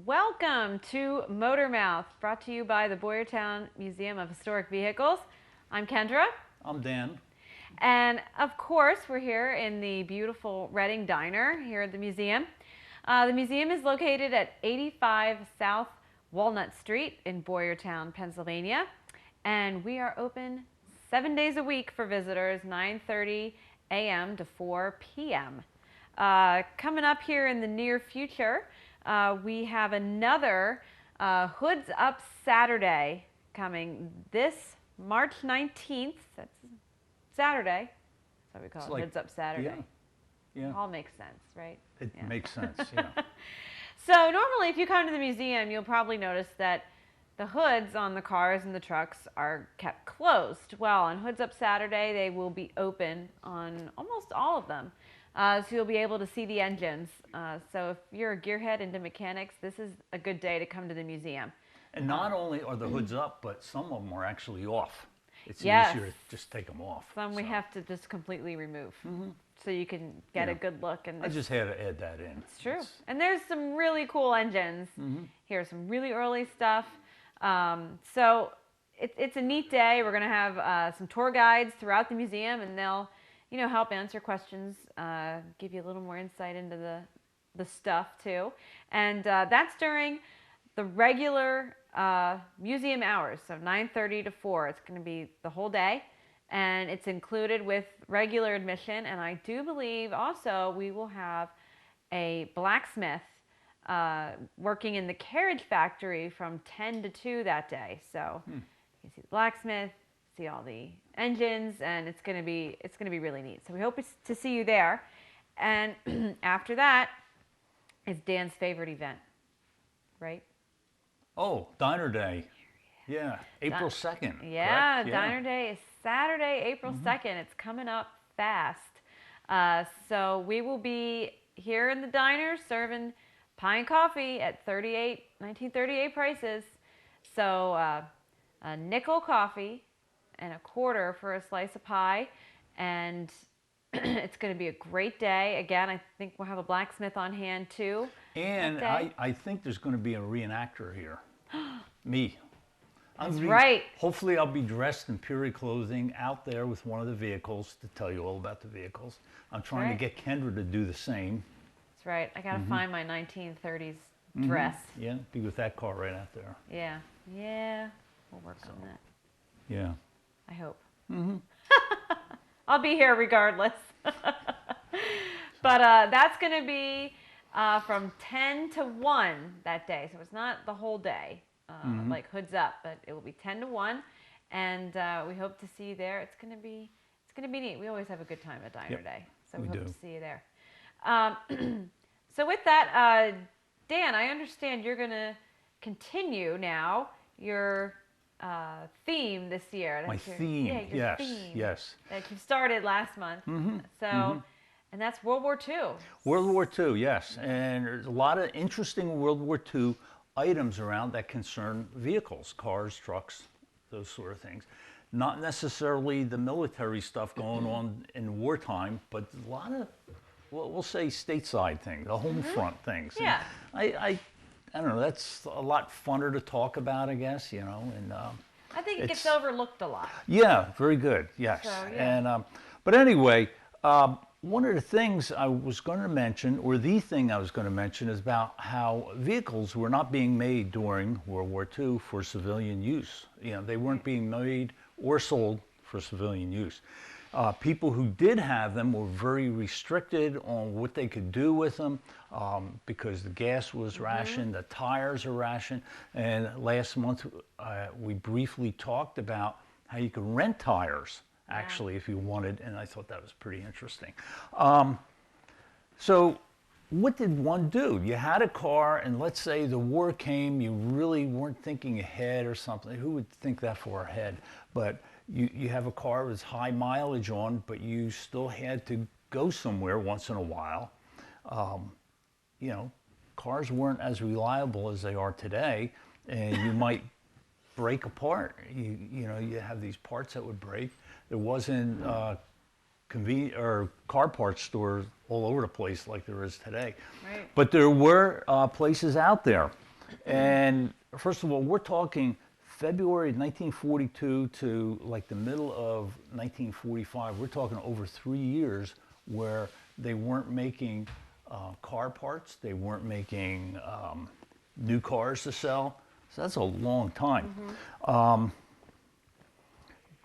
Welcome to Motormouth, brought to you by the Boyertown Museum of Historic Vehicles. I'm Kendra. I'm Dan. And of course, we're here in the beautiful Reading Diner here at the museum. The museum is located at 85 South Walnut Street in Boyertown, Pennsylvania. And we are open 7 days a week for visitors, 9:30 a.m. to 4 p.m. Coming up here in the near future, we have another Hoods Up Saturday coming this March 19th. That's Saturday. That's what we call It's it, like- Hoods Up Saturday. Yeah, All makes sense, right? it Yeah. makes sense. Yeah. So normally if you come to the museum, you'll probably notice that the hoods on the cars and the trucks are kept closed. Well, on Hoods Up Saturday, they will be open on almost all of them. So you'll be able to see the engines. So if you're a gearhead into mechanics, this is a good day to come to the museum. And not only are the hoods up, but some of them are actually off. It's Yes. easier to just take them off. Some we so. have to just completely remove. So you can get Yeah. a good look. And I just had to add that in. it's true. And there's some really cool engines. Here's some really early stuff. So it's a neat day. We're going to have some tour guides throughout the museum, and they'll, help answer questions, give you a little more insight into the stuff too. And that's during the regular museum hours, so 9:30 to 4. It's going to be the whole day, and it's included with regular admission. And I do believe also we will have a blacksmith working in the carriage factory from 10 to 2 that day. So you can see the blacksmith, see all the engines, and it's going to be really neat. So we hope to see you there. And after that is Dan's favorite event, right? Oh, Diner Day. Yeah, April 2nd. Yeah, correct? Diner Day is Saturday, April 2nd. It's coming up fast. So we will be here in the diner serving pie and coffee at 1938 prices. So a nickel coffee and a quarter for a slice of pie. And it's going to be a great day. Again, I think we'll have a blacksmith on hand too. And that day. I think there's going to be a reenactor here. Me. That's right. Hopefully I'll be dressed in period clothing out there with one of the vehicles to tell you all about the vehicles. I'm trying Right. to get Kendra to do the same. That's right. I got to find my 1930s dress. Yeah, be with that car right out there. Yeah. We'll work on that. Yeah. I hope. I'll be here regardless. But that's going to be from 10 to 1 that day. So it's not the whole day, like Hoods Up, but it will be 10 to 1. And we hope to see you there. It's going to be neat. We always have a good time at Diner Yep, Day. So we we hope do. to see you there. So with that, Dan, I understand you're going to continue now your theme this year. My That's your- theme, yeah, your yes, theme yes. that you started last month. So, and that's World War II. World War II, yes. And there's a lot of interesting World War II items around that concern vehicles, cars, trucks, those sort of things. Not necessarily the military stuff going on in wartime, but a lot of, well, we'll say stateside things, the home front things. And Yeah. I don't know, that's a lot funner to talk about, I guess, and I think it gets It's- overlooked a lot. yeah, very good. Yes. So, yeah. And but anyway, one of the things I was going to mention, or the thing I was going to mention, is about how vehicles were not being made during World War II for civilian use. They weren't being made or sold for civilian use. People who did have them were very restricted on what they could do with them because the gas was rationed, the tires are rationed. And last month we briefly talked about how you could rent tires actually if you wanted, and I thought that was pretty interesting. So what did one do? You had a car, and let's say the war came, you really weren't thinking ahead or something. Who would think that far ahead? But you have a car with high mileage on, but you still had to go somewhere once in a while. Cars weren't as reliable as they are today, and you might break apart. You have these parts that would break. There wasn't convenient or car parts stores all over the place like there is today. Right. But there were places out there And first of all, we're talking February 1942 to like the middle of 1945. We're talking over 3 years where they weren't making car parts. They weren't making new cars to sell. So that's a long time.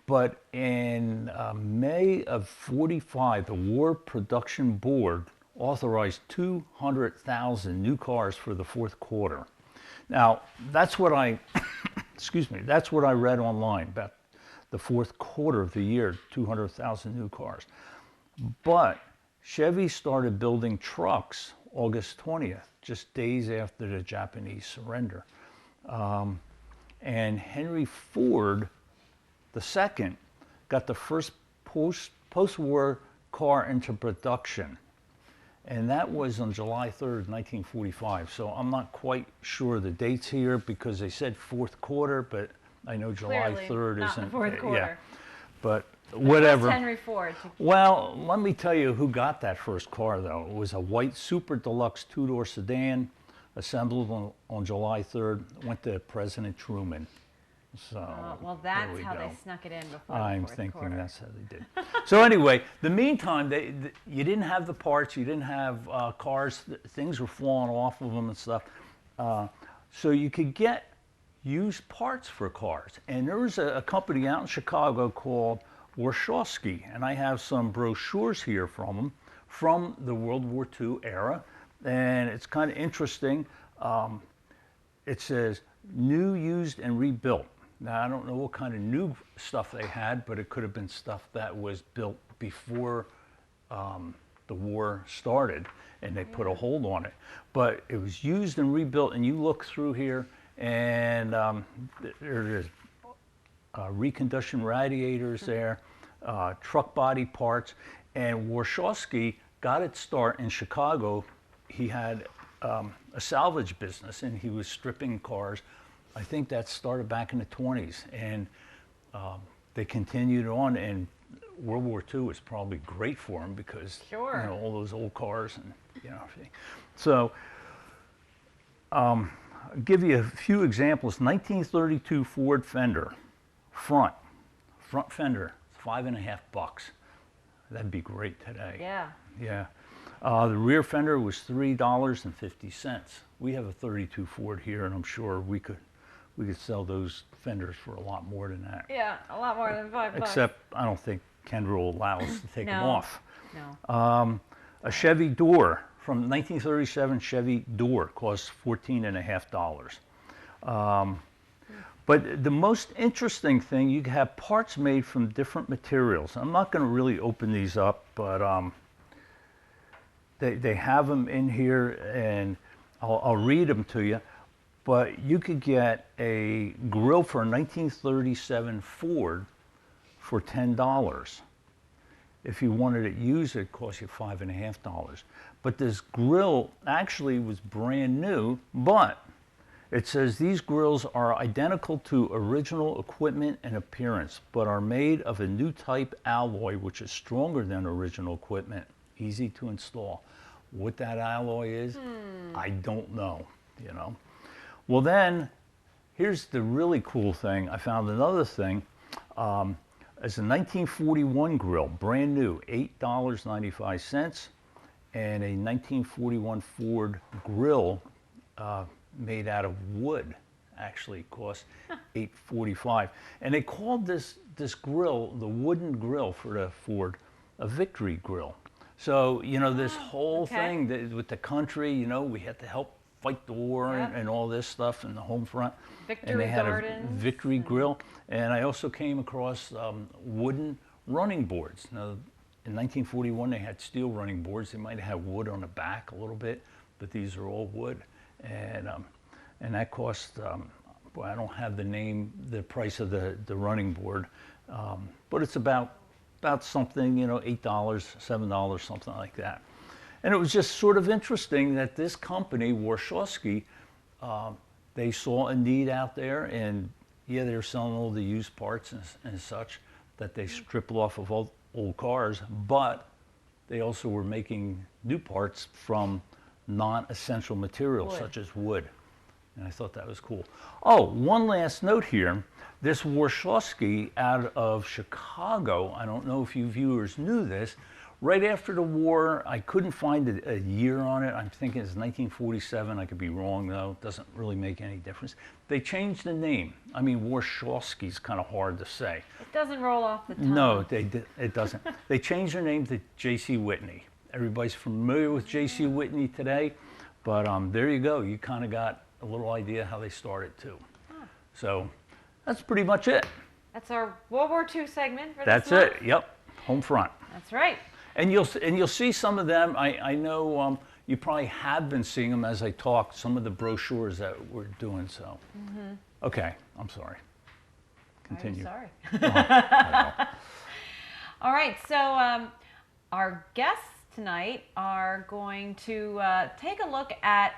But in May of 45, the War Production Board authorized 200,000 new cars for the fourth quarter. Now, that's what I, excuse me, that's what I read online about the fourth quarter of the year, 200,000 new cars. But Chevy started building trucks August 20th, just days after the Japanese surrender. And Henry Ford II got the first post-war car into production. And that was on July 3rd, 1945. So I'm not quite sure the dates here because they said fourth quarter, but I know July Clearly 3rd not isn't. the fourth quarter. Yeah. But whatever. What's Henry Ford? Well, let me tell you who got that first car, though. It was a white Super Deluxe two-door sedan assembled on July 3rd, went to President Truman. So, well, there that's we how go. they snuck it in before I'm the fourth thinking quarter. that's how they did. So anyway, the meantime, you didn't have the parts, you didn't have cars, things were falling off of them and stuff. So you could get used parts for cars. And there was a company out in Chicago called Warshawski, and I have some brochures here from them from the World War II era. And it's kind of interesting. It says, new, used, and rebuilt. Now, I don't know what kind of new stuff they had, but it could have been stuff that was built before the war started, and they put a hold on it. But it was used and rebuilt, and you look through here, and there is reconditioned radiators there, truck body parts, and Warshawski got its start in Chicago. He had a salvage business, and he was stripping cars. I think that started back in the 20s, and they continued on, and World War II was probably great for him because Sure. you know, all those old cars and everything. So I'll give you a few examples. 1932 Ford Fender, front fender, $5.50. That'd be great today. Yeah. Yeah. The rear fender was $3.50. We have a 32 Ford here, and I'm sure we could sell those fenders for a lot more than that. Yeah, a lot more than $5. Except I don't think Kendra will allow us to take them No. off. No. A Chevy door from 1937 Chevy door costs $14.50. But the most interesting thing, you have parts made from different materials. I'm not going to really open these up, but they have them in here, and I'll read them to you. But you could get a grill for a 1937 Ford for $10. If you wanted it used, it'd cost you $5.50. But this grill actually was brand new, but it says these grills are identical to original equipment and appearance, but are made of a new type alloy, which is stronger than original equipment, easy to install. What that alloy is, I don't know, Well then, here's the really cool thing. I found another thing. It's a 1941 grill, brand new, $8.95, and a 1941 Ford grill made out of wood actually cost $8.45. And they called this grill, the wooden grill for the Ford, a victory grill. So, this whole thing with the country, we had to help fight the war and all this stuff in the home front. Victory and they had gardens. a victory grill. And I also came across wooden running boards. Now, in 1941, they had steel running boards. They might have had wood on the back a little bit, but these are all wood. And that cost, boy, I don't have the price of the running board, but it's about something, $8, $7, something like that. And it was just sort of interesting that this company, Warshawski, they saw a need out there, and they were selling all the used parts and such that they strip off of old cars, but they also were making new parts from non-essential materials such as wood. And I thought that was cool. Oh, one last note here. This Warshawski out of Chicago, I don't know if you viewers knew this, right after the war, I couldn't find a year on it. I'm thinking it's 1947. I could be wrong, though. It doesn't really make any difference. They changed the name. I mean, Warshawski's kind of hard to say. It doesn't roll off the tongue. No, it doesn't. They changed their name to J.C. Whitney. Everybody's familiar with J.C. Whitney today, but there you go. You kind of got a little idea how they started, too. Huh. So that's pretty much it. That's our World War II segment for That's this month. it. Yep, home front. That's right. And you'll see some of them. I know you probably have been seeing them as I talk. Some of the brochures that we're doing. So, okay, I'm sorry. Continue. I'm sorry. Oh, All right, so our guests tonight are going to take a look at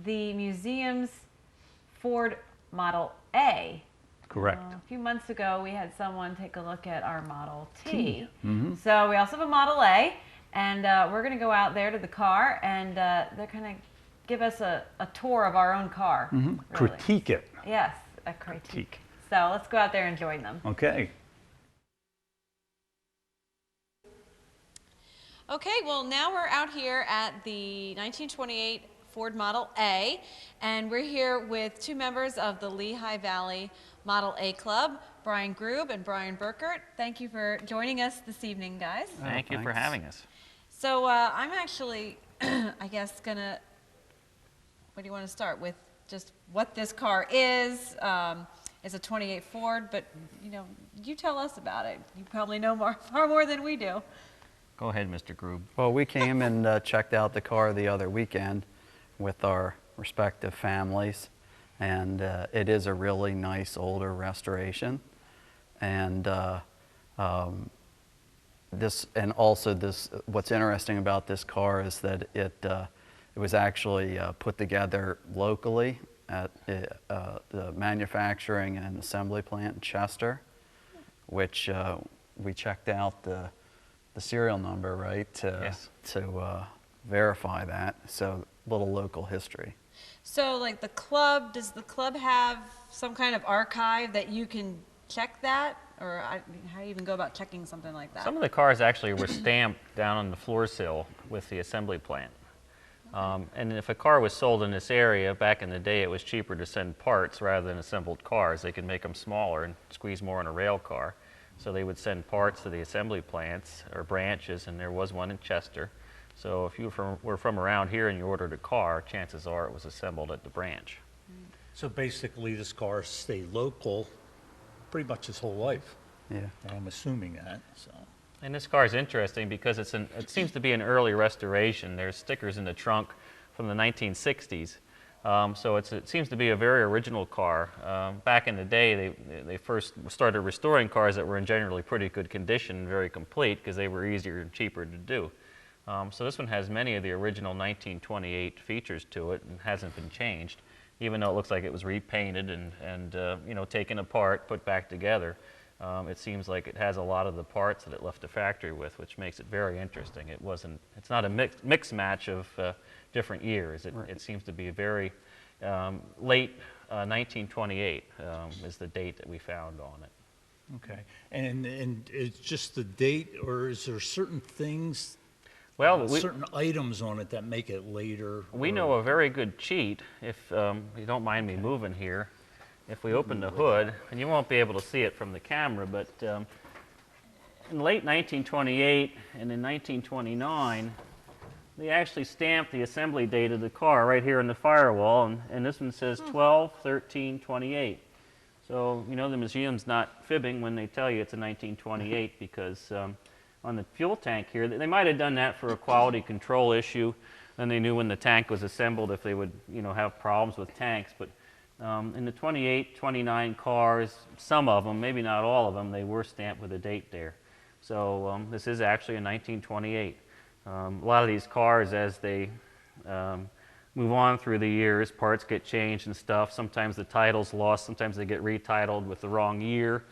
the museum's Ford Model A. correct. A few months ago, we had someone take a look at our Model T. So we also have a Model A, and we're going to go out there to the car, and they're going to give us a tour of our own car. Really. Critique it. Yes, a critique. So let's go out there and join them. Okay. Okay, well now we're out here at the 1928 Ford Model A, and we're here with two members of the Lehigh Valley Model A Club, Brian Grube and Brian Burkert. Thank you for joining us this evening, guys. Thank you for having us. So I'm actually, I guess, gonna, what do you want to start with? Just what this car is. It's a 28 Ford, but you tell us about it. You probably know far more than we do. Go ahead, Mr. Grube. Well, we came and checked out the car the other weekend with our respective families, and it is a really nice older restoration. And what's interesting about this car is that it was actually put together locally at the manufacturing and assembly plant in Chester, which we checked out the serial number, right, Yes. to verify that. So a little local history. So like the club, does the club have some kind of archive that you can check that? Or how do you even go about checking something like that? Some of the cars actually were stamped down on the floor sill with the assembly plant. And if a car was sold in this area, back in the day it was cheaper to send parts rather than assembled cars. They could make them smaller and squeeze more in a rail car. So they would send parts to the assembly plants or branches, and there was one in Chester. So if you were from around here and you ordered a car, chances are it was assembled at the branch. So basically, this car stayed local pretty much his whole life. Yeah. I'm assuming that. So. And this car is interesting because it seems to be an early restoration. There's stickers in the trunk from the 1960s. So it seems to be a very original car. Back in the day, they first started restoring cars that were in generally pretty good condition and very complete because they were easier and cheaper to do. So this one has many of the original 1928 features to it and hasn't been changed, even though it looks like it was repainted and taken apart, put back together. It seems like it has a lot of the parts that it left the factory with, which makes it very interesting. It's not a mix match of different years. It seems to be a very late 1928 is the date that we found on it. Okay. And it's just the date, or is there certain things, Well, certain items on it that make it later? we know a very good cheat, if you don't mind me moving here. If we open the hood, and you won't be able to see it from the camera, but in late 1928 and in 1929, they actually stamped the assembly date of the car right here in the firewall, and this one says 12/13/28. So, the museum's not fibbing when they tell you it's a 1928 because on the fuel tank here, they might have done that for a quality control issue. Then they knew when the tank was assembled if they would, have problems with tanks. But in the 28, 29 cars, some of them, maybe not all of them, they were stamped with a date there. So this is actually a 1928. A lot of these cars, as they move on through the years, parts get changed and stuff. Sometimes the title's lost, sometimes they get retitled with the wrong year.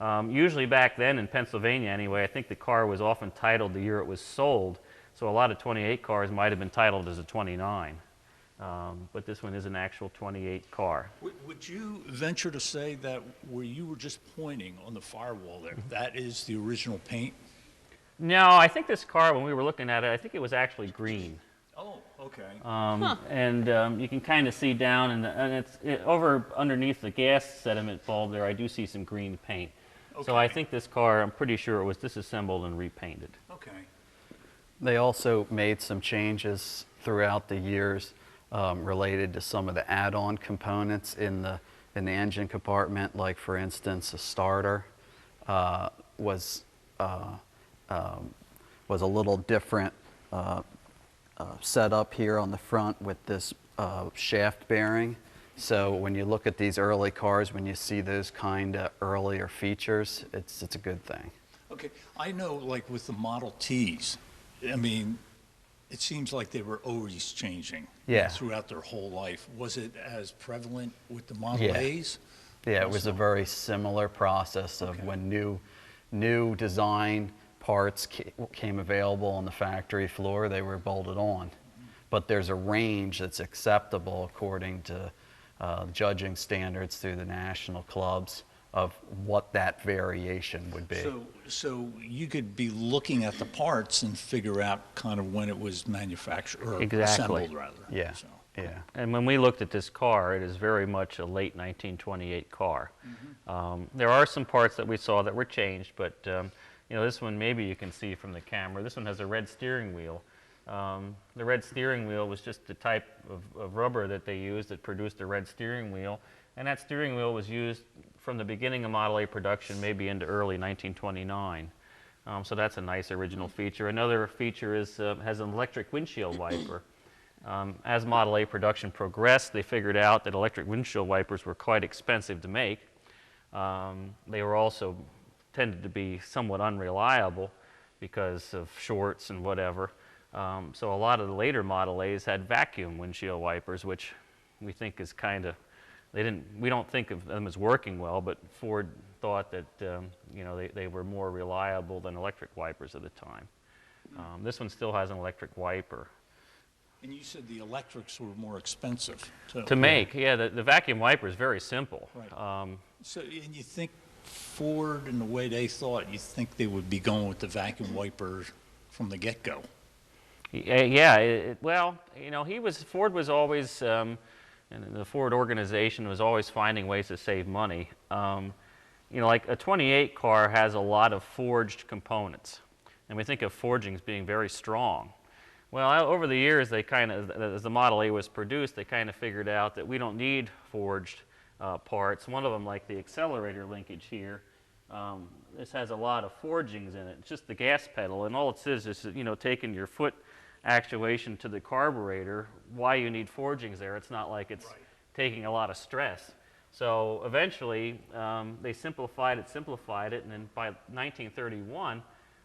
Usually back then in Pennsylvania anyway, I think the car was often titled the year it was sold. So a lot of 28 cars might have been titled as a 29. But this one is an actual 28 car. Would you venture to say that where you were just pointing on the firewall there, that is the original paint? No, I think this car, when we were looking at it, I think it was actually green. Oh, okay. And you can kind of see down, and over underneath the gas sediment bulb there, I do see some green paint. So I Okay. think this car, I'm pretty sure it was disassembled and repainted. Okay. They also made some changes throughout the years related to some of the add-on components in the engine compartment. Like for instance, a starter was a little different set up here on the front with this shaft bearing. So when you look at these early cars, when you see those kind of earlier features, it's a good thing. Okay, I know like with the Model Ts, I mean, it seems like they were always changing. Yeah. Throughout their whole life. Was it as prevalent with the Model Yeah. As? Yeah, it was a Also? very similar process of Okay. when new design parts came available on the factory floor, they were bolted on. But there's a range that's acceptable according to judging standards through the national clubs of what that variation would be. So you could be looking at the parts and figure out kind of when it was manufactured, or Exactly. assembled rather. Yeah, So, yeah. And when we looked at this car, it is very much a late 1928 car. There are some parts that we saw that were changed, but you know, this one maybe you can see from the camera. This one has a red steering wheel. The red steering wheel was just the type of rubber that they used that produced a red steering wheel, and that steering wheel was used from the beginning of Model A production, maybe into early 1929. So that's a nice original feature. Another feature is has an electric windshield wiper. As Model A production progressed, they figured out that electric windshield wipers were quite expensive to make. They were also tended to be somewhat unreliable because of shorts and whatever. So a lot of the later Model A's had vacuum windshield wipers, which we think is kind of, we don't think of them as working well, but Ford thought that you know, they were more reliable than electric wipers at the time. This one still has an electric wiper. and you said the electrics were more expensive To make, yeah, the vacuum wiper is very simple. Right. So, and you think Ford, and the way they thought, you think they would be going with the vacuum wiper from the get-go? Yeah, well, you know, Ford was always, and the Ford organization was always finding ways to save money. You know, like a 28 car has a lot of forged components, and we think of forging as being very strong. Well, over the years, they kind of, as the Model A was produced, they kind of figured out that we don't need forged parts. One of them, like the accelerator linkage here, this has a lot of forgings in it. It's just the gas pedal, and all it says is, you know, taking your foot actuation to the carburetor. Why you need forgings there? It's not like it's taking a lot of stress. So eventually, they simplified it, and then by 1931,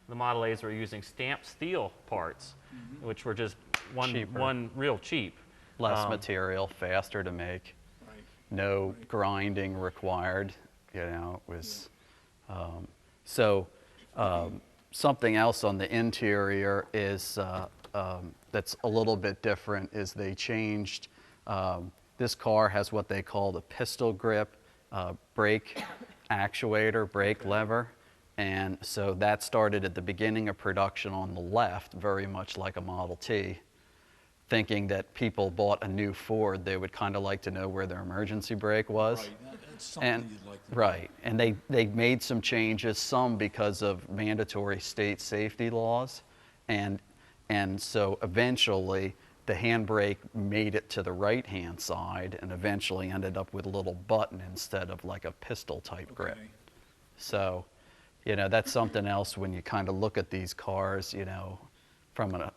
the Model A's were using stamped steel parts, which were just Cheaper. one real cheap. Less material, faster to make, Right. no grinding required, you know, it was, something else on the interior is, that's a little bit different is they changed, this car has what they call the pistol grip brake actuator, brake lever. And so that started at the beginning of production on the left, very much like a Model T, thinking that people bought a new Ford, they would kind of like to know where their emergency brake was. Right, that's something And, you'd like to know. right, and they made some changes, some because of mandatory state safety laws, and so eventually the handbrake made it to the right-hand side and eventually ended up with a little button instead of like a pistol type grip. Okay. So, you know, that's something else when you kind of look at these cars, you know, from a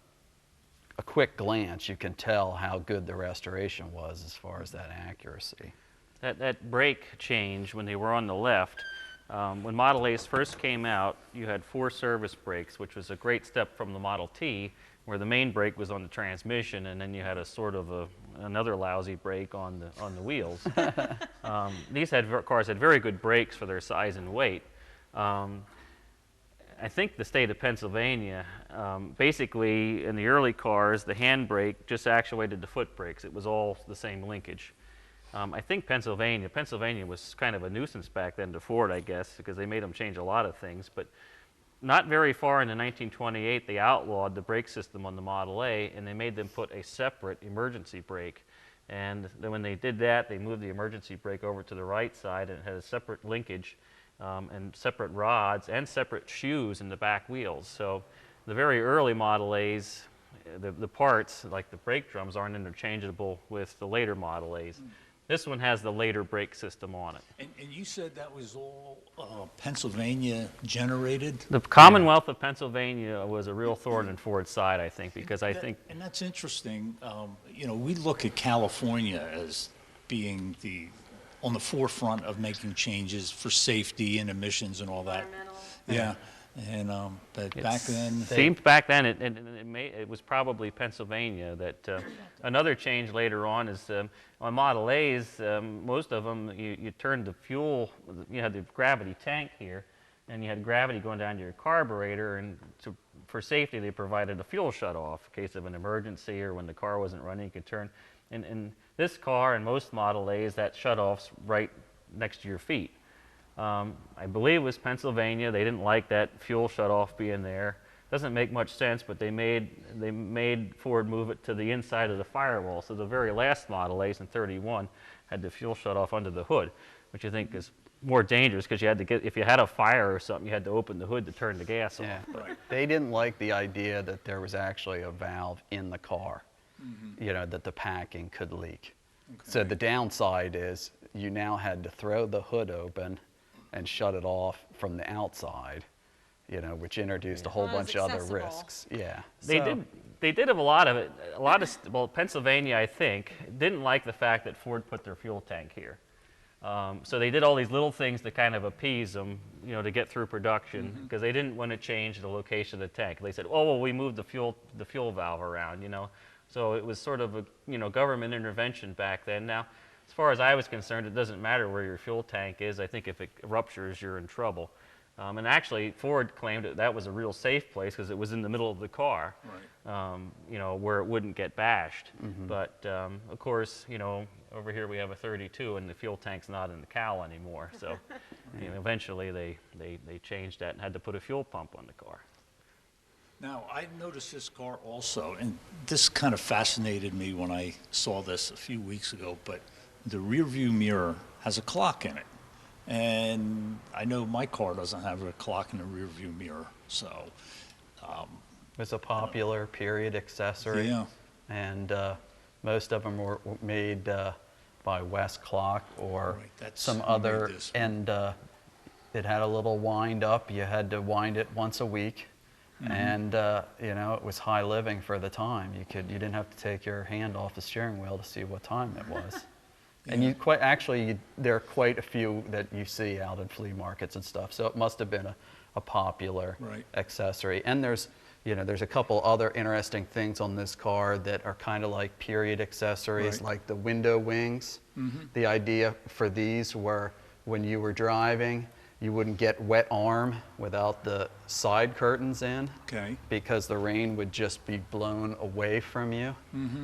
quick glance, you can tell how good the restoration was as far as that accuracy. That brake change when they were on the left, when Model A's first came out, you had 4 service brakes, which was a great step from the Model T, where the main brake was on the transmission, and then you had a sort of another lousy brake on the wheels. These cars had very good brakes for their size and weight. I think the state of Pennsylvania, basically in the early cars, the handbrake just actuated the foot brakes. It was all the same linkage. I think Pennsylvania was kind of a nuisance back then to Ford, I guess, because they made them change a lot of things. But not very far into 1928, they outlawed the brake system on the Model A, and they made them put a separate emergency brake. And then when they did that, they moved the emergency brake over to the right side, and it had a separate linkage and separate rods and separate shoes in the back wheels. So the very early Model A's, the parts, like the brake drums, aren't interchangeable with the later Model A's. This one has the later brake system on it. And you said that was all Pennsylvania generated? The Commonwealth of Pennsylvania was a real thorn in Ford's side, I think, because I think... And that's interesting. You know, we look at California as being on the forefront of making changes for safety and emissions and all that. Yeah. And but back then, seemed back then it was probably Pennsylvania that. Another change later on is on Model A's, most of them you turned the fuel. You had the gravity tank here, and you had gravity going down to your carburetor, and for safety they provided a fuel shutoff in case of an emergency or when the car wasn't running. You could turn. In this car and most Model A's, that shutoff's right next to your feet. I believe it was Pennsylvania. They didn't like that fuel shutoff being there. Doesn't make much sense, but they made Ford move it to the inside of the firewall. So the very last Model A's in '31 had the fuel shutoff under the hood, which I think is more dangerous because you had to if you had a fire or something, you had to open the hood to turn the gas off. right. They didn't like the idea that there was actually a valve in the car, you know, that the packing could leak. Okay. So the downside is you now had to throw the hood open and shut it off from the outside, you know, which introduced a whole Not as bunch of other accessible. risks. Yeah. They did have a lot of it. Well, Pennsylvania, I think, didn't like the fact that Ford put their fuel tank here. So they did all these little things to kind of appease them, you know, to get through production, because they didn't want to change the location of the tank. They said, oh, well, we moved the fuel valve around, you know. So it was sort of a, you know, government intervention back then. Now, as far as I was concerned, it doesn't matter where your fuel tank is. I think if it ruptures, you're in trouble. And actually, Ford claimed that was a real safe place because it was in the middle of the car, Right. you know, where it wouldn't get bashed. But of course, you know, over here we have a 32, and the fuel tank's not in the cowl anymore. So, you know, eventually they changed that and had to put a fuel pump on the car. Now, I noticed this car also, and this kind of fascinated me when I saw this a few weeks ago, but the rear view mirror has a clock in it. And I know my car doesn't have a clock in the rear view mirror, so. It's a popular period accessory. Yeah. And most of them were made by West Clock or Right, that's some who made other, this. and it had a little wind up. You had to wind it once a week. And you know, it was high living for the time. You didn't have to take your hand off the steering wheel to see what time it was. And there are quite a few that you see out in flea markets and stuff. So it must have been a popular Right. accessory. And there's a couple other interesting things on this car that are kind of like period accessories, Right. like the window wings. The idea for these were when you were driving, you wouldn't get wet arm without the side curtains in, Okay. because the rain would just be blown away from you.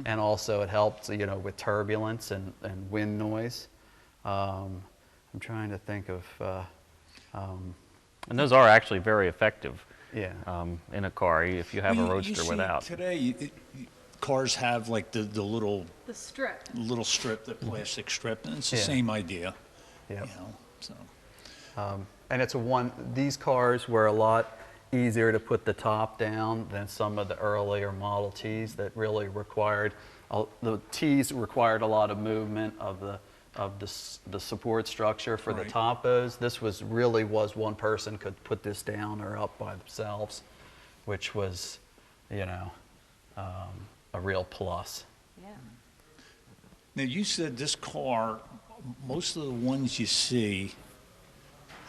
And also it helped, you know, with turbulence and wind noise. I'm trying to think of, And those are actually very effective yeah. in a car if you have a Well, you roadster see without. Today, cars have like the little strip. strip, the plastic strip, and it's the Yeah. same idea. Yep. You know, so. And these cars were a lot easier to put the top down than some of the earlier Model Ts that really required, the Ts required a lot of movement of the support structure for the Right. topos. This was one person could put this down or up by themselves, which was, you know, a real plus. Yeah. Now, you said this car, most of the ones you see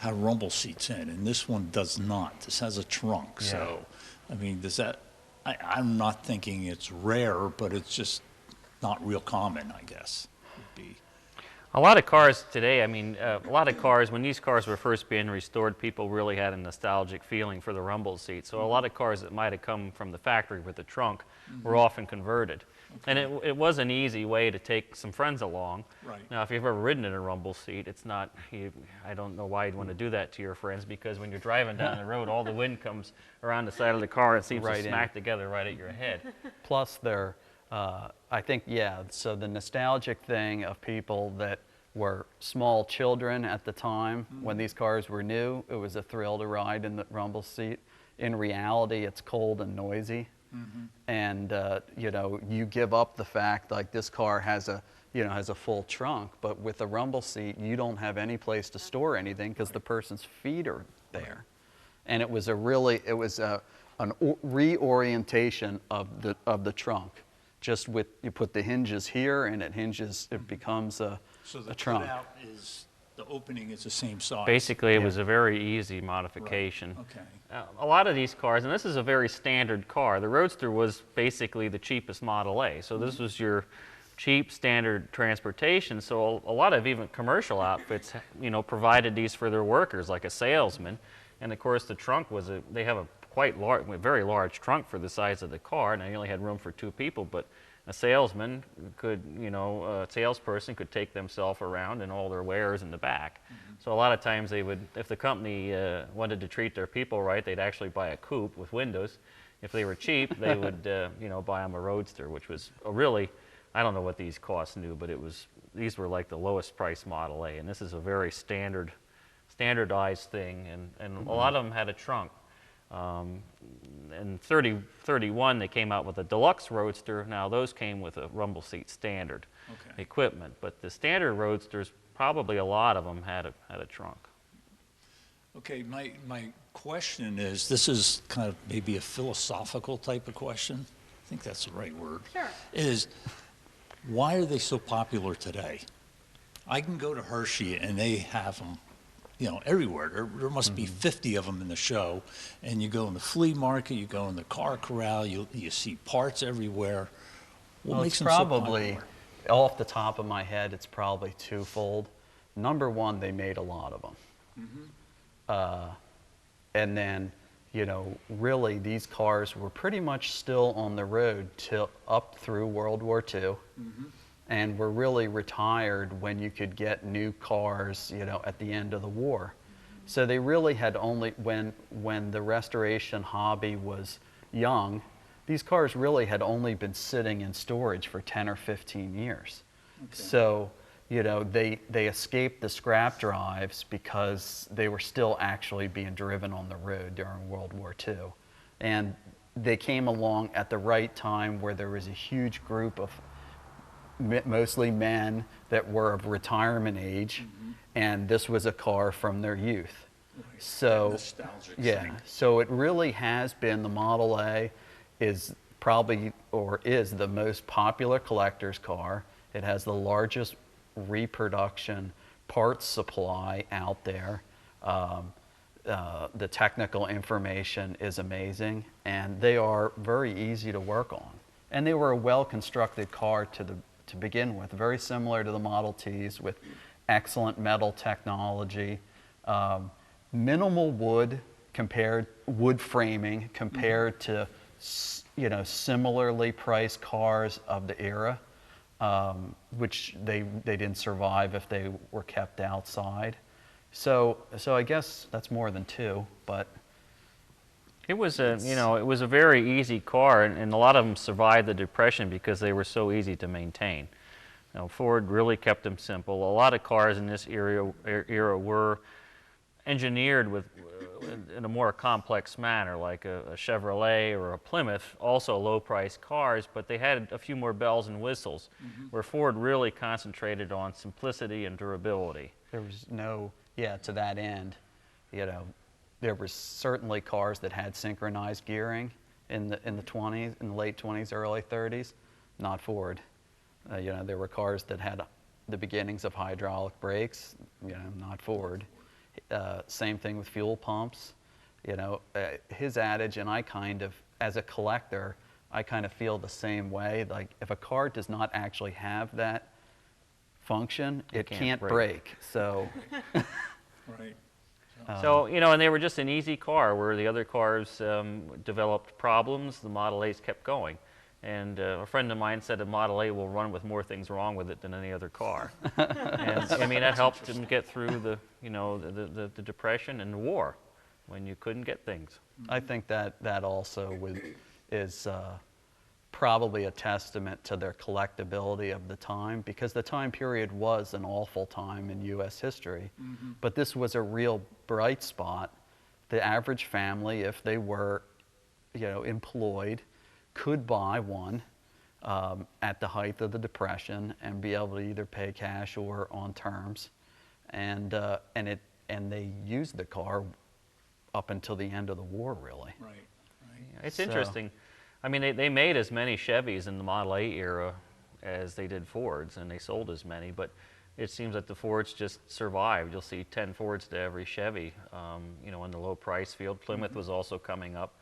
have rumble seats in, and this one does not. This has a trunk. Yeah. So, I mean, I'm not thinking it's rare, but it's just not real common, I guess. Would be. A lot of cars today, I mean, a lot of cars, when these cars were first being restored, people really had a nostalgic feeling for the rumble seat. So a lot of cars that might have come from the factory with the trunk were often converted. And it was an easy way to take some friends along. Right. Now, if you've ever ridden in a rumble seat, it's not, I don't know why you'd want to do that to your friends, because when you're driving down the road, all the wind comes around the side of the car and seems Right to in. smack together right at your head. Plus, I think, yeah, so the nostalgic thing of people that were small children at the time when these cars were new, it was a thrill to ride in the rumble seat. In reality, it's cold and noisy. And, you know, you give up the fact like this car has a, you know, has a full trunk, but with a rumble seat, you don't have any place to store anything because the person's feet are there. And it was an reorientation of the trunk. Just with, you put the hinges here and it becomes a So the trunk. cutout is, the opening is the same size? Basically, it was a very easy modification. Okay. A lot of these cars, and this is a very standard car, the Roadster was basically the cheapest Model A. So this was your cheap standard transportation. So a lot of even commercial outfits, you know, provided these for their workers, like a salesman. And of course, the trunk was they have a quite large, very large trunk for the size of the car, and they only had room for 2 people. But a salesman could, you know, a salesperson could take themselves around and all their wares in the back. So a lot of times they would, if the company wanted to treat their people right, they'd actually buy a coupe with windows. If they were cheap, they would, you know, buy them a Roadster, which was a really, I don't know what these costs new, but these were like the lowest price Model A, and this is a very standardized thing, and a lot of them had a trunk. In 31, they came out with a deluxe Roadster. Now those came with a rumble seat standard equipment, but the standard Roadsters, probably a lot of them had a trunk. Okay, my question is, this is kind of maybe a philosophical type of question. I think that's the right word. Sure. Is, why are they so popular today? I can go to Hershey and they have them, you know, everywhere. There must be 50 of them in the show. And you go in the flea market, you go in the car corral, you see parts everywhere. What Well, makes it's them so probably, popular? off the top of my head, it's probably twofold. Number one, they made a lot of them. And then, you know, really these cars were pretty much still on the road till up through World War II. And were really retired when you could get new cars, you know, at the end of the war. So they really had only, when the restoration hobby was young, these cars really had only been sitting in storage for 10 or 15 years. So, you know, they escaped the scrap drives because they were still actually being driven on the road during World War II. And they came along at the right time where there was a huge group of mostly men that were of retirement age, and this was a car from their youth. So, Nostalgic yeah, thing. so it really has been, the Model A is probably, or is the most popular collector's car. It has the largest reproduction parts supply out there. The technical information is amazing, and they are very easy to work on. And they were a well-constructed car to begin with, very similar to the Model Ts, with excellent metal technology, minimal wood framing compared to, you know, similarly priced cars of the era, which they didn't survive if they were kept outside. So I guess that's more than 2, but. It was it was a very easy car, and a lot of them survived the Depression because they were so easy to maintain. You know, Ford really kept them simple. A lot of cars in this era were engineered in a more complex manner, like a Chevrolet or a Plymouth, also low-priced cars, but they had a few more bells and whistles, where Ford really concentrated on simplicity and durability. There was no, yeah, to that end, you know, there were certainly cars that had synchronized gearing in the 20s, in the late 20s, early 30s, not Ford. You know, there were cars that had the beginnings of hydraulic brakes, you know, not Ford. Same thing with fuel pumps. You know, his adage, and I kind of, as a collector, I kind of feel the same way. Like, if a car does not actually have that function, it can't can't break. break. So Right. So, you know, and they were just an easy car where the other cars developed problems, the Model A's kept going. And a friend of mine said a Model A will run with more things wrong with it than any other car. And I mean, that helped him get through the, you know, the Depression and the war when you couldn't get things. I think that also is probably a testament to their collectability of the time, because the time period was an awful time in U.S. history. But this was a real bright spot. The average family, if they were, you know, employed, could buy one at the height of the Depression and be able to either pay cash or on terms, and they used the car up until the end of the war, really. Right. It's So- interesting. I mean, they made as many Chevys in the Model A era as they did Fords, and they sold as many, but it seems that the Fords just survived. You'll see 10 Fords to every Chevy, you know, in the low price field. Plymouth was also coming up,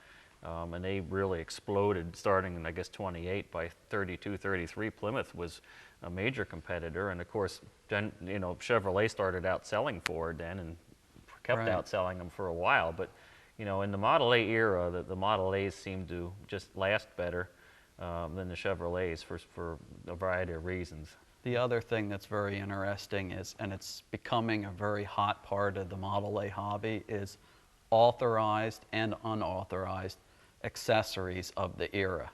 and they really exploded starting in, I guess, 28. By 32, 33, Plymouth was a major competitor, and of course, then, you know, Chevrolet started out selling Ford then and kept Right. outselling them for a while, but you know, in the Model A era, the Model A's seemed to just last better than the Chevrolets for a variety of reasons. The other thing that's very interesting is, and it's becoming a very hot part of the Model A hobby, is authorized and unauthorized accessories of the era.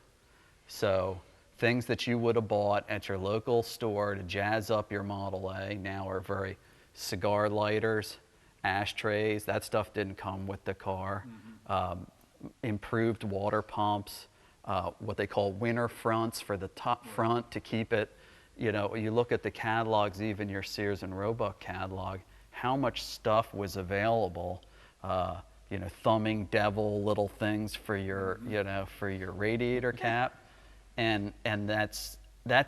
So things that you would have bought at your local store to jazz up your Model A now are very cigar lighters, ashtrays. That stuff didn't come with the car. Improved water pumps, what they call winter fronts for the top front to keep it. You know, you look at the catalogs, even your Sears and Roebuck catalog, how much stuff was available. You know, thumbing devil little things for your, you know, for your radiator cap, and that's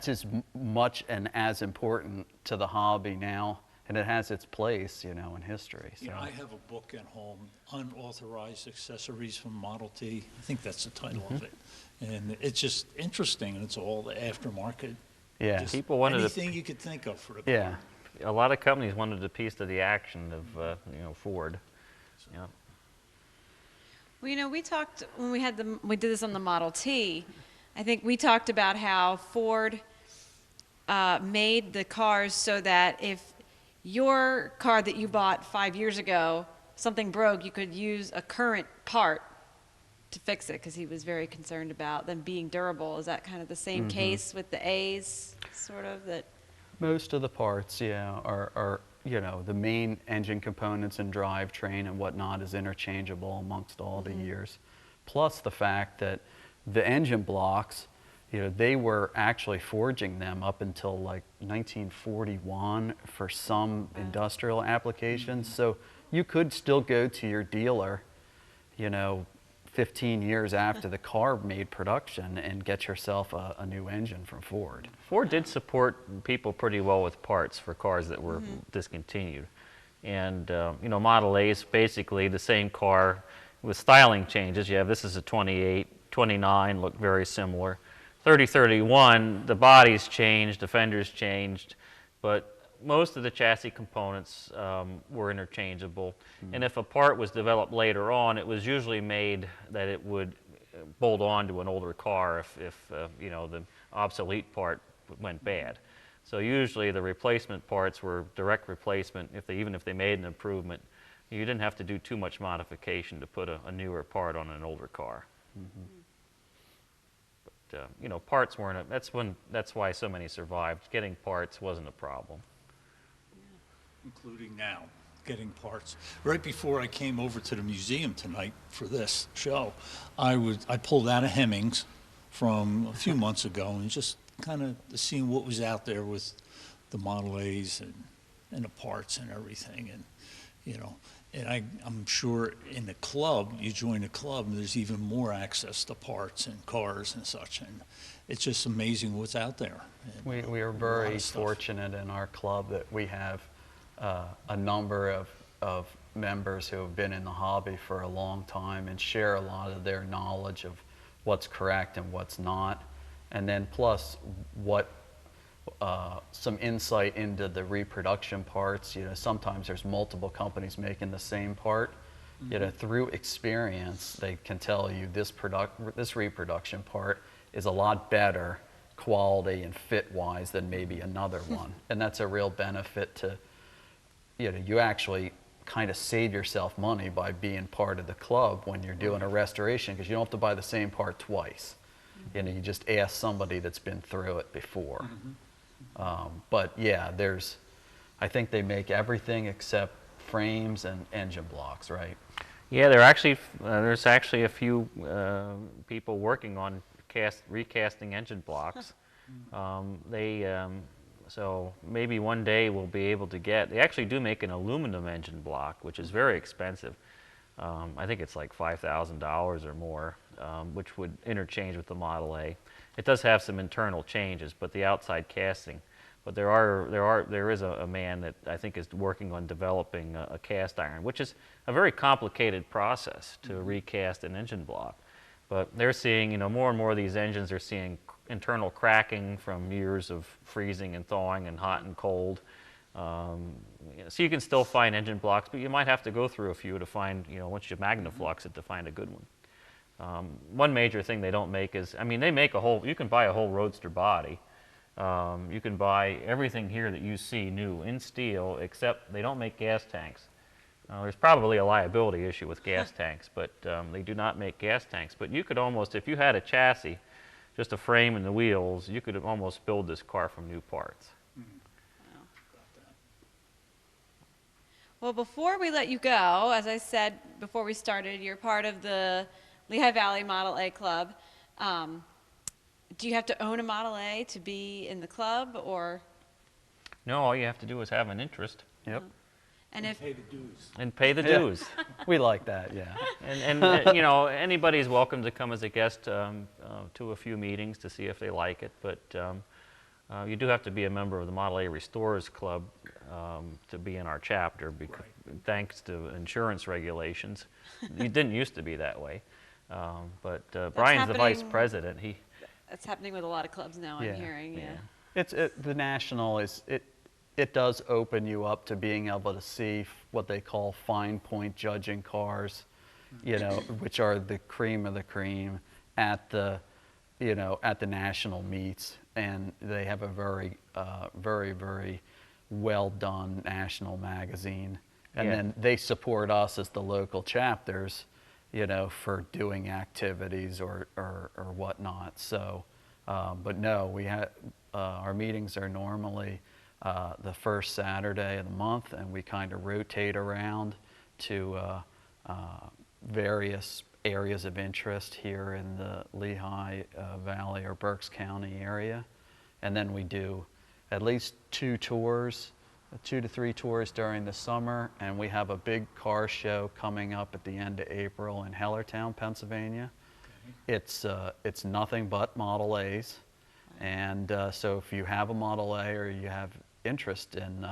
as much and as important to the hobby now, and it has its place, you know, in history. So. You know, I have a book at home, Unauthorized Accessories from Model T. I think that's the title of it. And it's just interesting, and it's all the aftermarket. Yeah. Just People wanted to- anything you could think of for the car. Yeah. A lot of companies wanted a piece of the action of, you know, Ford. Yeah. Well, you know, we talked when we did this on the Model T. I think we talked about how Ford made the cars so that if your car that you bought 5 years ago, something broke, you could use a current part to fix it, because he was very concerned about them being durable. Is that kind of the same case with the A's, sort of, that? Most of the parts, yeah, are, you know, the main engine components and drivetrain and whatnot is interchangeable amongst all the years. Plus the fact that the engine blocks, you know, they were actually forging them up until like 1941 for some industrial applications. So you could still go to your dealer, you know, 15 years after the car made production and get yourself a new engine from Ford. Ford did support people pretty well with parts for cars that were discontinued. And, you know, Model A's basically the same car with styling changes. You have, this is a 28, 29 look very similar. 30, 31, the body's changed, the fenders changed, but most of the chassis components were interchangeable. And if a part was developed later on, it was usually made that it would bolt on to an older car if you know, the obsolete part went bad. So usually the replacement parts were direct replacement. Even if they made an improvement, you didn't have to do too much modification to put a newer part on an older car. But you know, parts weren't. That's why so many survived. Getting parts wasn't a problem. Including now, getting parts. Right before I came over to the museum tonight for this show, I pulled out a Hemmings from a few months ago and just kind of seeing what was out there with the Model A's and the parts and everything. And, you know, and I'm sure in the club, you join a club, and there's even more access to parts and cars and such. And it's just amazing what's out there. And We are a lot very of stuff. fortunate in our club that we have a number of members who have been in the hobby for a long time and share a lot of their knowledge of what's correct and what's not. And then plus what some insight into the reproduction parts. You know, sometimes there's multiple companies making the same part. You know, through experience, they can tell you this reproduction part is a lot better quality and fit-wise than maybe another one. And that's a real benefit to, you know, you actually kind of save yourself money by being part of the club when you're doing a restoration, because you don't have to buy the same part twice. You know, you just ask somebody that's been through it before. But yeah, I think they make everything except frames and engine blocks, right? Yeah, there's actually a few people working on recasting engine blocks. So maybe one day we'll be able to they actually do make an aluminum engine block, which is very expensive. I think it's like $5,000 or more, which would interchange with the Model A. It does have some internal changes, but the outside casting. But there is a man that I think is working on developing a cast iron, which is a very complicated process to recast an engine block. But they're seeing, you know, more and more of these engines are seeing internal cracking from years of freezing and thawing and hot and cold. So you can still find engine blocks, but you might have to go through a few to find, you know, once you magnaflux it, to find a good one. One major thing they don't make is, I mean, they make you can buy a whole Roadster body. You can buy everything here that you see new in steel, except they don't make gas tanks. There's probably a liability issue with gas tanks, but they do not make gas tanks. But you could almost, if you had a chassis, just a frame and the wheels, you could almost build this car from new parts. Well, before we let you go, as I said before we started, you're part of the Lehigh Valley Model A Club. Do you have to own a Model A to be in the club, or? No, all you have to do is have an interest. Yep. And if Pay the dues. And pay the dues. We like that, yeah. And you know, anybody's welcome to come as a guest to a few meetings to see if they like it, but you do have to be a member of the Model A Restorers Club to be in our chapter, because thanks to insurance regulations. It didn't used to be that way. But Brian's the vice president. That's happening with a lot of clubs now, I'm hearing. Yeah. The national it does open you up to being able to see what they call fine point judging cars, you know, which are the cream of the cream at the national meets, and they have a very, very well done national magazine, and then they support us as the local chapters, you know, for doing activities or whatnot. So, but no, our meetings are normally the first Saturday of the month, and we kind of rotate around to various areas of interest here in the Lehigh Valley or Berks County area. And then we do at least 2 to 3 tours during the summer, and we have a big car show coming up at the end of April in Hellertown, Pennsylvania. It's nothing but Model A's, and so if you have a Model A or you have interest in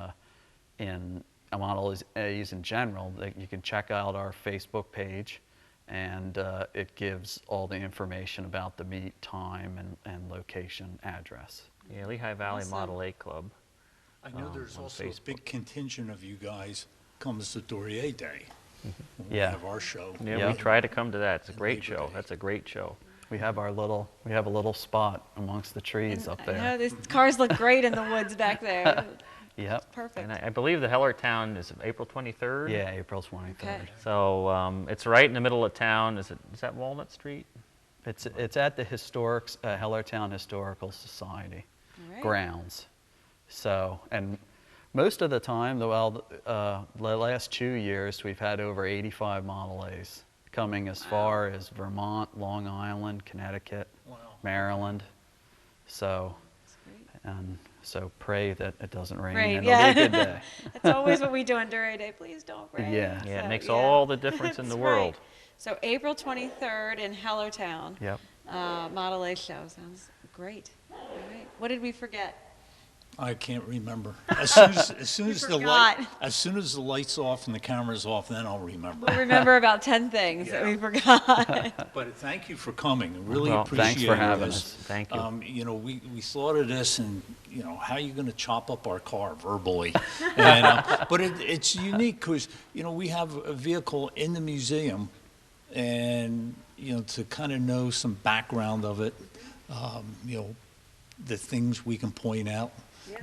Model A's in general, you can check out our Facebook page, and it gives all the information about the meet, time, and location, address. Yeah, Lehigh Valley Model A Club. I know there's on also Facebook. a big contingent of you guys comes to Dorrier Day. When we Yeah. have our show. Yeah, Yeah. we try to come to that. It's a great Labor show. Day. That's a great show. We have a little spot amongst the trees up I there. know these cars look great in the woods back there. Yep. Perfect. And I believe the Hellertown is April 23rd. Yeah, April 23rd. Okay. So it's right in the middle of town. Is that Walnut Street? It's at the Hellertown Historical Society All right. grounds. So, and most of the time, the last 2 years, we've had over 85 Model A's coming as far as Vermont, Long Island, Connecticut, Wow. Maryland. So, That's great. and so pray that it doesn't rain Rain, and yeah. it'll be a good day. That's always what we do on Dorrier Day. Please don't rain. Yeah. Yeah, it So, makes yeah. all the difference in the That's world. right. So April 23rd in Hellertown. Yep. Model A show sounds great. All right. What did we forget? I can't remember. As soon as forgot. as soon as the light's off and the camera's off, then I'll remember. We'll remember about 10 things that we forgot. But thank you for coming. I really Well, appreciate thanks for having this. us. Thank you. You know, we thought of this, and you know, how are you going to chop up our car verbally? And, but it's unique because you know we have a vehicle in the museum, and you know to kind of know some background of it, you know, the things we can point out.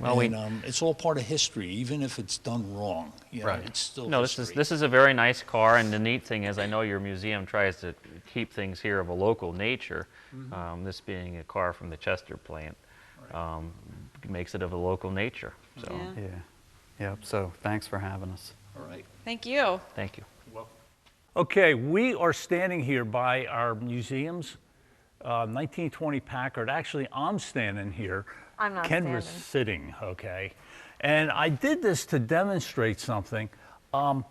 Well, And it's all part of history, even if it's done wrong. You know, Right. it's still No, history. this is a very nice car, and the neat thing is, I know your museum tries to keep things here of a local nature. This being a car from the Chester plant, makes it of a local nature. So, Yeah. Yeah. Yep. So thanks for having us. All right. Thank you. thank you. Okay, we are standing here by our museum's 1920 Packard. Actually, I'm standing here. I'm not Ken was standing. sitting, okay? And I did this to demonstrate something. How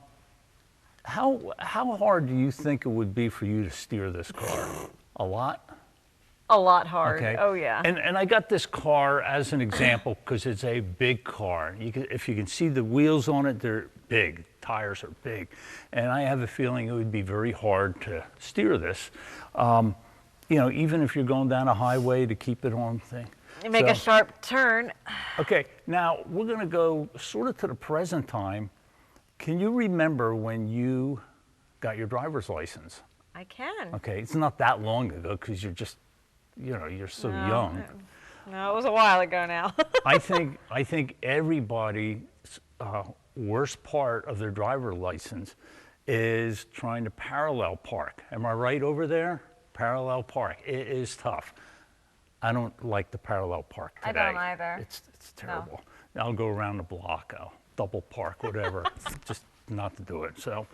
hard do you think it would be for you to steer this car? A lot? A lot hard. Okay. Oh, yeah. And I got this car as an example because it's a big car. If you can see the wheels on it, they're big. Tires are big. And I have a feeling it would be very hard to steer this. You know, even if you're going down a highway to keep it on thing. You make a So- sharp turn. Okay, now we're going to go sort of to the present time. Can you remember when you got your driver's license? I can. Okay, it's not that long ago because you're just, you know, you're so young. No, it was a while ago now. I think everybody's worst part of their driver license is trying to parallel park. Am I right over there? Parallel park. It is tough. I don't like the parallel park I today. don't either. It's terrible. I'll go around the block. I'll double park, whatever. Just not to do it. So,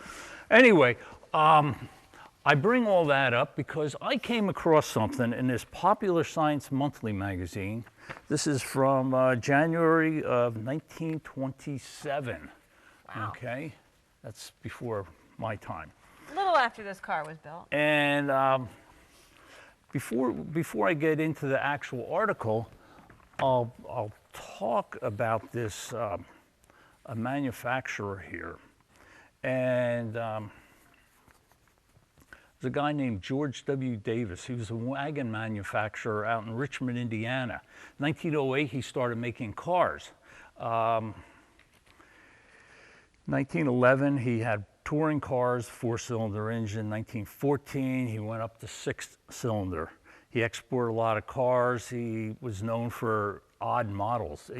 anyway, I bring all that up because I came across something in this Popular Science Monthly magazine. This is from January of 1927. Wow. Okay, that's before my time. A little after this car was built. And before I get into the actual article, I'll talk about this a manufacturer here, and there's a guy named George W. Davis. He was a wagon manufacturer out in Richmond, Indiana. 1908, he started making cars. 1911, he had touring cars, 4-cylinder engine. 1914, he went up to 6-cylinder. He exported a lot of cars. He was known for odd models.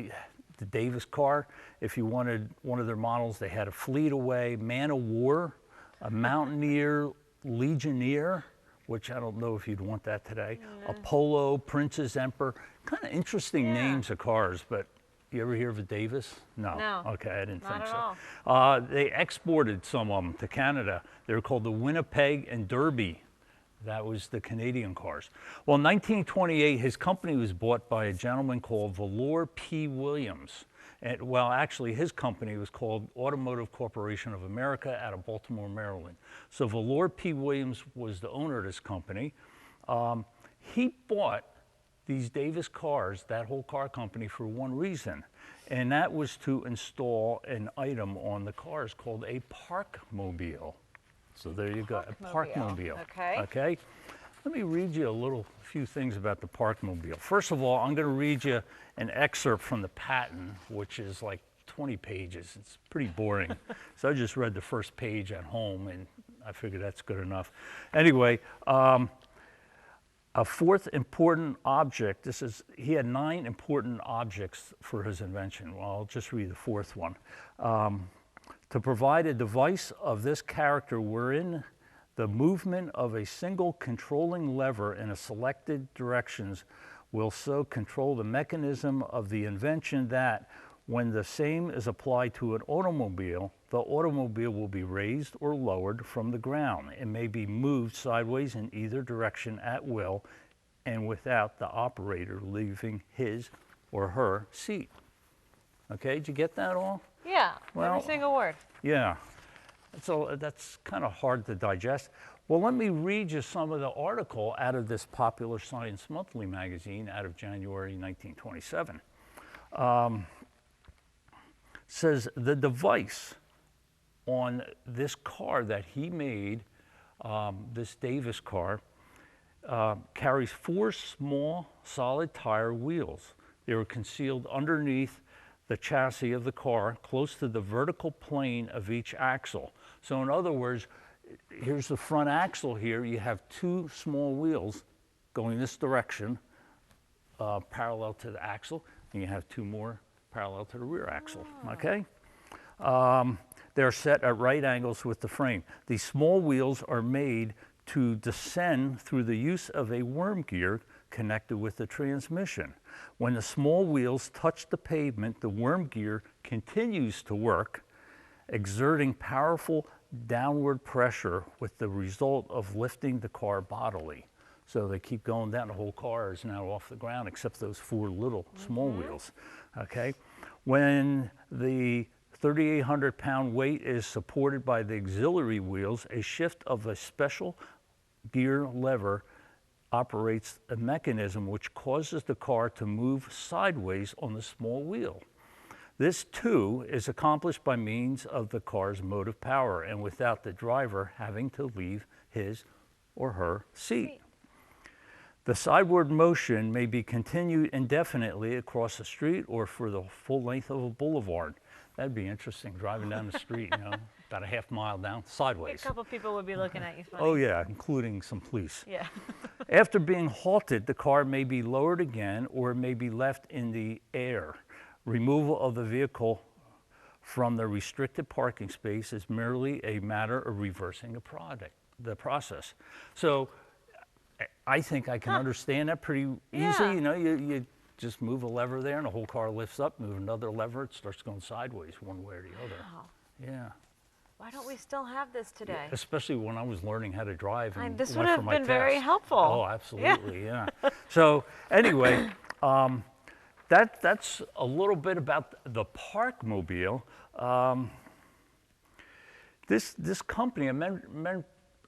The Davis car, if you wanted one of their models, they had a Fleet Away, Man of War, a Mountaineer, Legionnaire, which I don't know if you'd want that today, a Polo, Princess Emperor. Kind of interesting names of cars, but you ever hear of a Davis? No. No, Okay, I didn't not think at so. all. They exported some of them to Canada. They were called the Winnipeg and Derby. That was the Canadian cars. Well, in 1928, his company was bought by a gentleman called Valor P. Williams. And, well, actually, his company was called Automotive Corporation of America out of Baltimore, Maryland. So Valor P. Williams was the owner of this company. He bought these Davis cars, that whole car company, for one reason, and that was to install an item on the cars called a Parkmobile. So there you go, a Parkmobile. Okay. Okay. Let me read you a few things about the Parkmobile. First of all, I'm going to read you an excerpt from the patent, which is like 20 pages. It's pretty boring. So I just read the first page at home, and I figured that's good enough. Anyway, a fourth important object, he had 9 important objects for his invention. Well, I'll just read the fourth one. To provide a device of this character wherein the movement of a single controlling lever in a selected directions will so control the mechanism of the invention that when the same is applied to an automobile, the automobile will be raised or lowered from the ground. It may be moved sideways in either direction at will and without the operator leaving his or her seat. Okay, did you get that all? Yeah, Well- every single word. Yeah, so that's kind of hard to digest. Well, let me read you some of the article out of this Popular Science Monthly magazine out of January 1927. Says the device on this car that he made, this Davis car, carries 4 small solid tire wheels. They were concealed underneath the chassis of the car, close to the vertical plane of each axle. So in other words, here's the front axle here. You have 2 small wheels going this direction, parallel to the axle, and you have 2 more parallel to the rear axle, okay? They're set at right angles with the frame. These small wheels are made to descend through the use of a worm gear connected with the transmission. When the small wheels touch the pavement, the worm gear continues to work, exerting powerful downward pressure with the result of lifting the car bodily. So they keep going down. The whole car is now off the ground except those 4 little small wheels, okay? When the 3,800-pound weight is supported by the auxiliary wheels, a shift of a special gear lever operates a mechanism which causes the car to move sideways on the small wheel. This too is accomplished by means of the car's motive power and without the driver having to leave his or her seat. The sideward motion may be continued indefinitely across the street or for the full length of a boulevard. That'd be interesting, driving down the street, you know, about a half mile down, A sideways. couple people would be looking at you funny. Oh yeah, including some police. Yeah. After being halted, the car may be lowered again or may be left in the air. Removal of the vehicle from the restricted parking space is merely a matter of reversing the process. So I think I can understand that pretty easy. Yeah. You know, you just move a lever there and the whole car lifts up, move another lever, it starts going sideways one way or the other. Wow. Yeah. Why don't we still have this today? Especially when I was learning how to drive and This went would for have my been very test. helpful. Oh, absolutely, yeah. So anyway, that's a little bit about the Parkmobile. This company,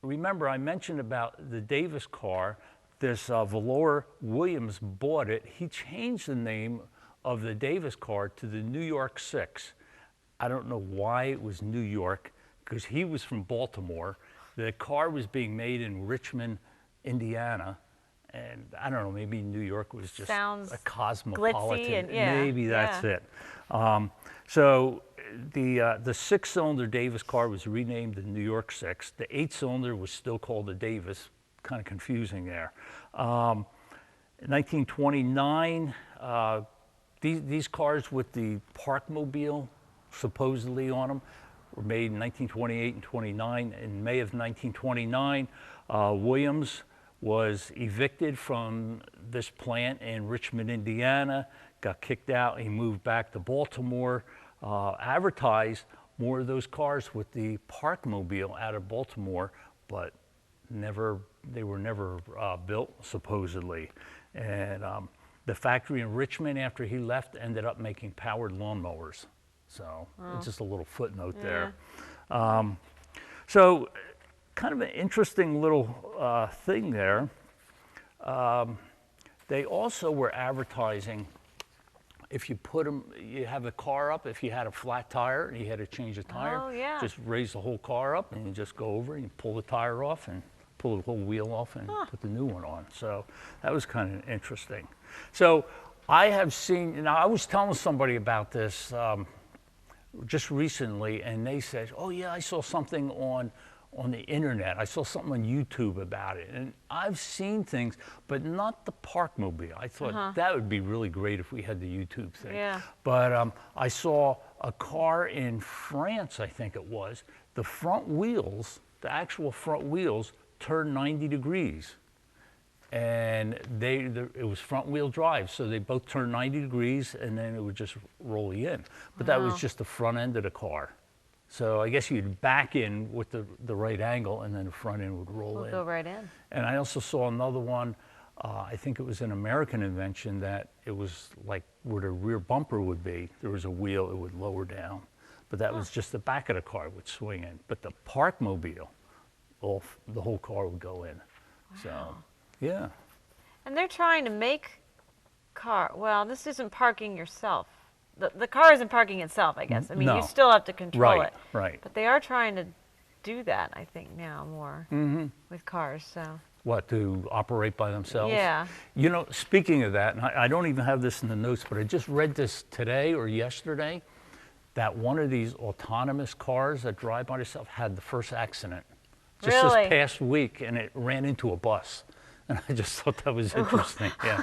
remember I mentioned about the Davis car, this Valor Williams bought it. He changed the name of the Davis car to the New York 6. I don't know why it was New York, because he was from Baltimore. The car was being made in Richmond, Indiana. And I don't know, maybe New York was just Sounds a cosmopolitan. glitzy and yeah, maybe that's yeah. it. So the 6-cylinder Davis car was renamed the New York 6. The 8-cylinder was still called the Davis. Kind of confusing there. In 1929, these cars with the Parkmobile supposedly on them were made in 1928 and 29. In May of 1929, Williams was evicted from this plant in Richmond, Indiana, got kicked out. He moved back to Baltimore, advertised more of those cars with the Parkmobile out of Baltimore, but they were never built, supposedly. And the factory in Richmond, after he left, ended up making powered lawnmowers. So it's just a little footnote there. So kind of an interesting little thing there. They also were advertising, if you put them, you have a car up, if you had a flat tire and you had to change the tire, Oh, yeah. just raise the whole car up and you just go over and you pull the tire off and pull the whole wheel off and put the new one on. So that was kind of interesting. So I have seen, now I was telling somebody about this just recently, and they said, oh yeah, I saw something on the internet. I saw something on YouTube about it. And I've seen things, but not the Parkmobile. I thought that would be really great if we had the YouTube thing. Yeah. But I saw a car in France, I think it was. The front wheels, the actual front wheels, turned 90 degrees. And it was front wheel drive, so they both turned 90 degrees and then it would just roll you in. But that was just the front end of the car. So I guess you'd back in with the right angle and then the front end would roll in. Go right in. And I also saw another one, I think it was an American invention, that it was like where the rear bumper would be, there was a wheel, it would lower down. But that was just the back of the car would swing in. But the Parkmobile, the whole car would go in. So, yeah. And they're trying to make car. Well, this isn't parking yourself. The car isn't parking itself, I guess. I mean, No. you still have to control Right, it. right. But they are trying to do that, I think, now more with cars. So What, to operate by themselves? Yeah. You know, speaking of that, and I don't even have this in the notes, but I just read this today or yesterday, that one of these autonomous cars that drive by themselves had the first accident just Really? this past week, and it ran into a bus. And I just thought that was interesting. Yeah.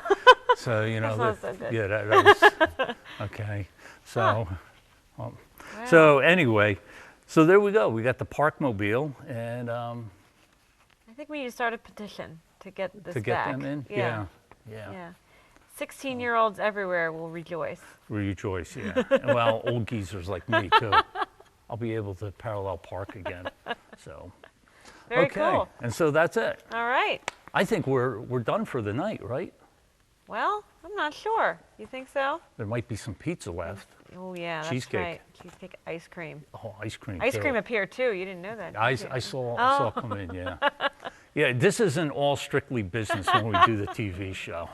So, you know, That sounds so good. yeah, that was okay. So, so anyway, so there we go. We got the Parkmobile, and I think we need to start a petition to get this to get back. them in. Yeah. Yeah. Yeah. 16-year-olds everywhere will rejoice. Rejoice, yeah. And well, old geezers like me too. I'll be able to parallel park again. So. Very Okay. cool. And so that's it. All right. I think we're done for the night, right? Well, I'm not sure. You think so? There might be some pizza left. Oh, yeah, that's Cheesecake. right. Cheesecake ice cream. Oh, ice cream. Ice too. cream up here, too. You didn't know that. I, did you? I saw it come in, yeah. Yeah, this isn't all strictly business when we do the TV show.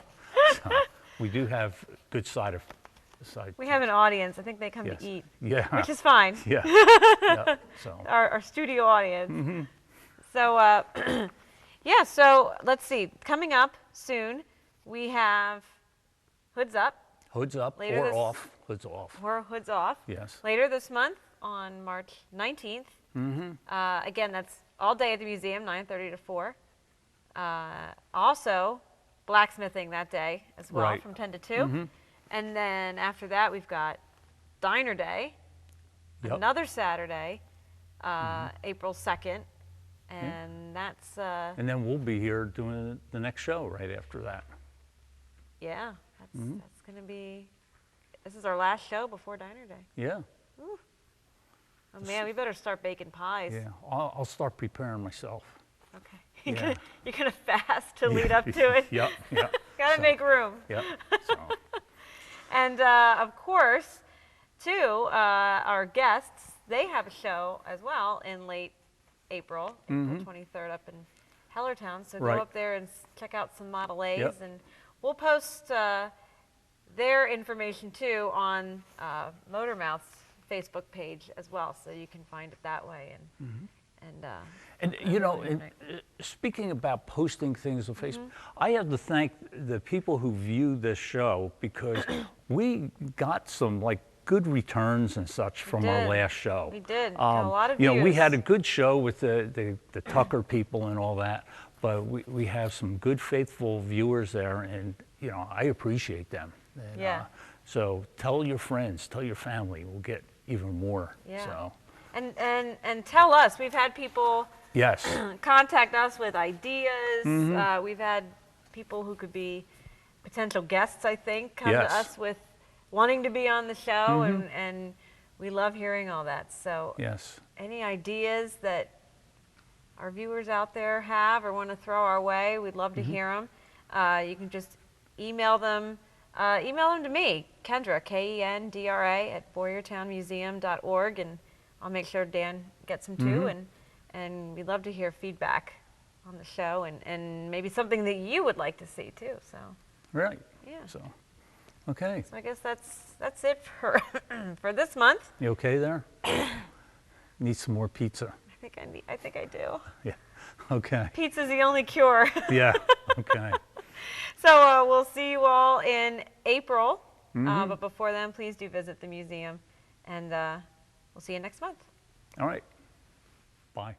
So we do have good side. We have an audience. I think they come Yes. to eat, Yeah. which is fine. Yeah. Yeah. So. Our studio audience. So, yeah, so let's see. Coming up soon, we have Hoods Up, Hoods up Later or this- off. Hoods off. or Hoods Off. Yes. Later this month on March 19th. Again, that's all day at the museum, 9:30 to 4. Also, blacksmithing that day as well, Right. from 10 to 2. And then after that, we've got Diner Day, Yep. another Saturday, April 2nd. And that's, And then we'll be here doing the next show right after that. yeah, that's going to be, this is our last show before Diner Day. Yeah. Oh, man, we better start baking pies. Yeah. I'll start preparing myself. Okay. Yeah. You're gonna fast to lead up to it. Yep. Yep. Gotta So, make room. Yep. So. And of course, too, our guests, they have a show as well in late April, April 23rd up in Hellertown. So Right. go up there and check out some Model A's. Yep. And we'll post their information too on Motormouth's Facebook page as well. So you can find it that way. And you know, really nice. speaking about posting things on Mm-hmm. Facebook, I have to thank the people who view this show because we got some like good returns and such from our did. last show. We did. Got a lot of You know, we views. had a good show with the Tucker people and all that, but we have some good faithful viewers there, and you know, I appreciate them. And, Yeah. So tell your friends, tell your family. We'll get even more. Yeah. So And tell us. We've had people yes. contact us with ideas. Mm-hmm. We've had people who could be potential guests, I think, come Yes. to us with wanting to be on the show, and we love hearing all that. So Yes. any ideas that our viewers out there have or want to throw our way, we'd love to hear them. You can just email them. Email them to me, Kendra, Kendra, at BoyerTownMuseum.org, and I'll make sure Dan gets them too. And we'd love to hear feedback on the show, and maybe something that you would like to see too. So Right. Yeah. So, okay. I guess that's it for for this month. You okay there? Need some more pizza. I think I do. Yeah. Okay. Pizza's the only cure. Yeah. Okay. So we'll see you all in April. But before then, please do visit the museum, and we'll see you next month. All right. Bye.